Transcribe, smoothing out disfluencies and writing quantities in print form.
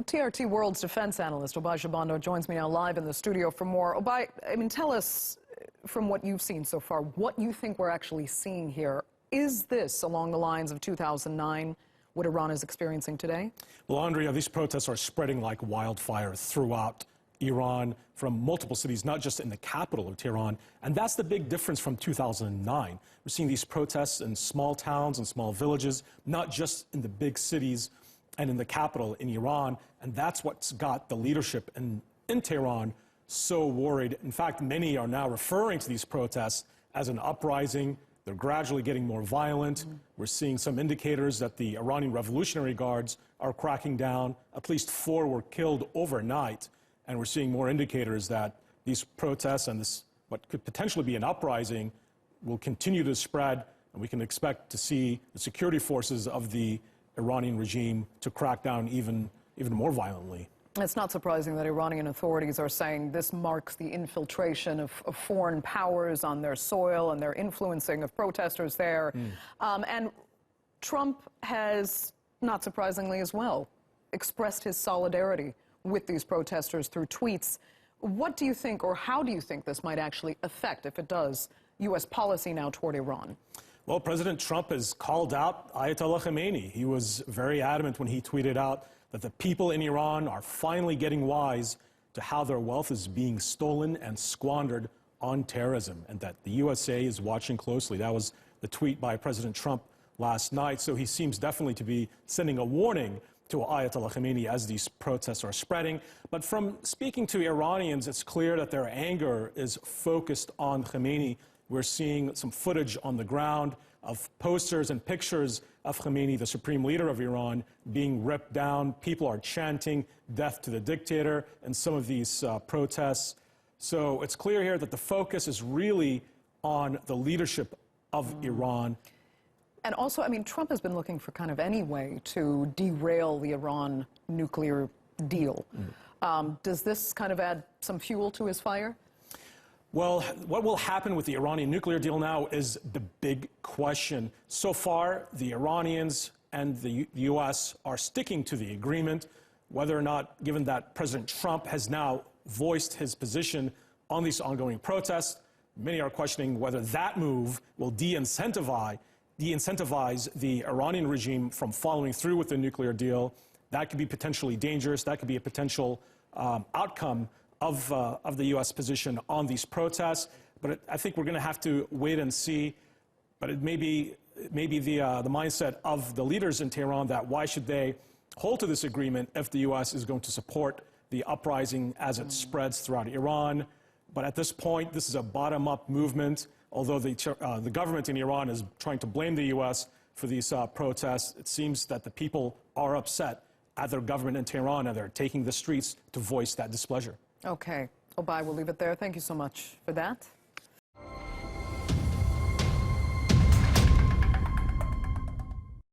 TRT World's defense analyst, Oubai Shahbandar, joins me now live in the studio for more. Oubai, tell us from what you've seen so far, what you think we're actually seeing here. Is this along the lines of 2009, what Iran is experiencing today? Well, Andrea, these protests are spreading like wildfire throughout Iran from multiple cities, not just in the capital of Tehran. And that's the big difference from 2009. We're seeing these protests in small towns and small villages, not just in the big cities and in the capital in Iran. And that's what's got the leadership in Tehran so worried. In fact, many are now referring to these protests as an uprising. They're gradually getting more violent. We're seeing some indicators that the Iranian Revolutionary Guards are cracking down. At least 4 were killed overnight. And we're seeing more indicators that these protests and this, what could potentially be an uprising, will continue to spread. And we can expect to see the security forces of the Iranian regime to crack down even more violently. It's not surprising that Iranian authorities are saying this marks the infiltration of foreign powers on their soil and their influencing of protesters there. And Trump has, not surprisingly as well, expressed his solidarity with these protesters through tweets. What do you think, or how do you think this might actually affect, if it does, U.S. policy now toward Iran? Well, President Trump has called out Ayatollah Khamenei. He was very adamant when he tweeted out that the people in Iran are finally getting wise to how their wealth is being stolen and squandered on terrorism, and that the USA is watching closely. That was the tweet by President Trump last night. So he seems definitely to be sending a warning to Ayatollah Khamenei as these protests are spreading. But from speaking to Iranians, it's clear that their anger is focused on Khamenei. We're seeing some footage on the ground of posters and pictures of Khamenei, the supreme leader of Iran, being ripped down. People are chanting death to the dictator in some of these protests. So it's clear here that the focus is really on the leadership of Iran. And also, Trump has been looking for kind of any way to derail the Iran nuclear deal. Does this kind of add some fuel to his fire? Well, what will happen with the Iranian nuclear deal now is the big question. So far, the Iranians and the U.S. are sticking to the agreement. Whether or not, given that President Trump has now voiced his position on these ongoing protests, many are questioning whether that move will de-incentivize the Iranian regime from following through with the nuclear deal. That could be potentially dangerous. That could be a potential outcome of the U.S. position on these protests. But I think we're going to have to wait and see. But it may be the mindset of the leaders in Tehran that why should they hold to this agreement if the U.S. is going to support the uprising as it spreads throughout Iran. But at this point, this is a bottom-up movement. Although the government in Iran is trying to blame the U.S. for these protests, it seems that the people are upset at their government in Tehran, and they're taking the streets to voice that displeasure. Okay. Oubai, we'll leave it there. Thank you so much for that.